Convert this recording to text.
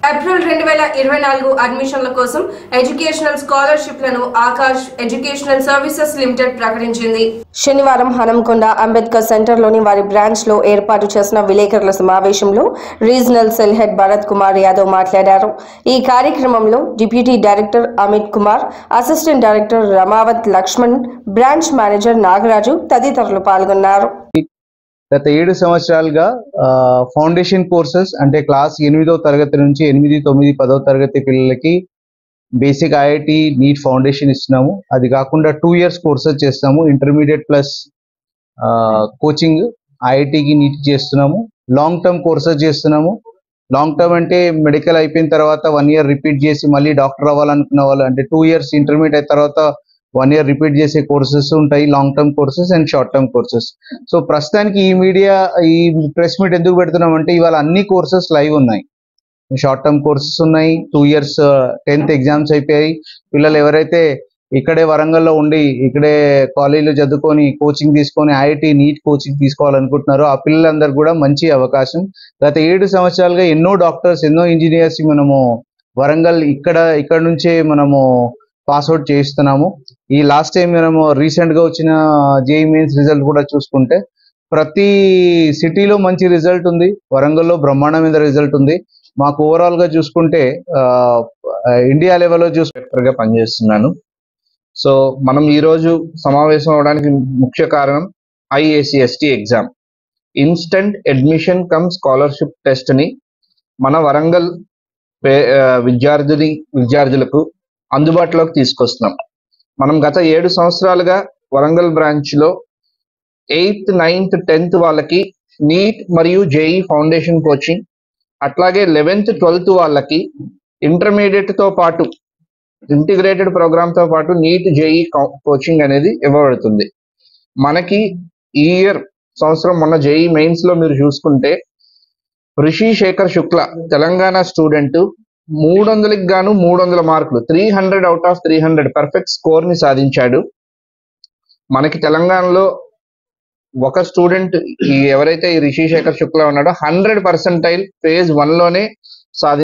April 2024 అడ్మిషన్ల కోసం educational స్కాలర్షిప్లను ఆకాష్ ఎడ్యుకేషనల్ సర్వీసెస్ లిమిటెడ్ ప్రకటించింది. శనివారం హనంకొండ అంబేద్కర్ సెంటర్లోని వారి బ్రాంచ్లో ఏర్పాటు చేసిన విలేకరుల సమావేశంలో regional cell head Bharat Kumar Yadav మాట్లాడారు. ఈ కార్యక్రమంలో deputy director Amit Kumar, assistant director Ramavath Laxman, branch manager Nagaraju తదితరులు పాల్గొన్నారు. గత 7 సంవత్సరాలుగా ఫౌండేషన్ కోర్సెస్ అంటే క్లాస్ 8వ తరగతి నుంచి 8, 9, 10వ తరగతి పిల్లలకి బేసిక్ ఐఐటి నీట్ ఫౌండేషన్ ఇస్తున్నాము. అది కాకుండా 2 years కోర్సెస్ చేస్తాము. ఇంటర్మీడియట్ ప్లస్ కోచింగ్ ఐఐటికి నీట్ చేస్తున్నాము. లాంగ్ టర్మ్ కోర్సెస్ చేస్తున్నాము. లాంగ్ టర్మ్ అంటే మెడికల్ అయిపోయిన తర్వాత 1 year రిపీట్ చేసి మళ్ళీ డాక్టర్ అవ్వాలనుకున్న వాళ్ళు, అంటే 2 years ఇంటర్మీడియట్ అయిన తర్వాత 1 year రిపీట్ చేసే కోర్సెస్ ఉంటాయి. Long term courses and short term courses. So ప్రస్తుతానికి ఈ ప్రెస్ మీట్ ఎందుకు పెడుతున్నాం అంటే ఇవాళ అన్ని కోర్సెస్ లైవ్ ఉన్నాయి. షార్ట్ టర్మ్ కోర్సెస్ ఉన్నాయి. 2 years 10th ఎగ్జామ్స్ అయిపోయాయి. పిల్లలు ఎవరైతే ఇక్కడే వరంగల్లో ఉండి ఇక్కడే కాలేజీలో చదువుకొని కోచింగ్ తీసుకొని ఐఐటి నీట్ కోచింగ్ తీసుకోవాలనుకుంటున్నారో ఆ పిల్లలందరూ కూడా మంచి అవకాశం. గత 7 సంవత్సరాలుగా ఎన్నో డాక్టర్స్, ఎన్నో ఇంజనీర్స్ మనము వరంగల్ ఇక్కడ నుంచే మనము పాస్అవుట్ చేయిస్తున్నాము. ఈ లాస్ట్ టైం మనము రీసెంట్ గా వచ్చిన జేఈ మెయిన్స్ రిజల్ట్ కూడా చూసుకుంటే ప్రతి సిటీలో మంచి రిజల్ట్ ఉంది. వరంగల్లో బ్రహ్మాండమైన రిజల్ట్ ఉంది. మాకు ఓవరాల్ గా చూసుకుంటే ఇండియా లెవెల్లో చూసుకుంటే పనిచేస్తున్నాను. సో మనం ఈరోజు సమావేశం అవడానికి ముఖ్య కారణం IACST exam, instant admission come scholarship test ని మన వరంగల్ విద్యార్థులకు అందుబాటులోకి తీసుకొస్తున్నాం. మనం గత 7 సంవత్సరాలుగా వరంగల్ బ్రాంచ్ లో 8th, 9th, 10th వాళ్ళకి నీట్ మరియు జేఈ ఫౌండేషన్ కోచింగ్, అట్లాగే 11th, 12th వాళ్ళకి ఇంటర్మీడియట్ తో పాటు ఇంటిగ్రేటెడ్ ప్రోగ్రామ్ తో పాటు నీట్ జేఈ కోచింగ్ అనేది ఇవ్వబడుతుంది. మనకి ఈ సంవత్సరం మొన్న జేఈ మెయిన్స్ లో మీరు చూసుకుంటే రిషి శేఖర్ శుక్ల తెలంగాణ స్టూడెంట్ 300కి గాను 300 మార్కులు, 300 out of 300 పర్ఫెక్ట్ స్కోర్ ని సాధించాడు. మనకి తెలంగాణలో ఒక స్టూడెంట్ ఎవరైతే ఈ రిషి శేఖర్ శుక్ల ఉన్నాడో 100% phase 1 లోనే సాధించాడు.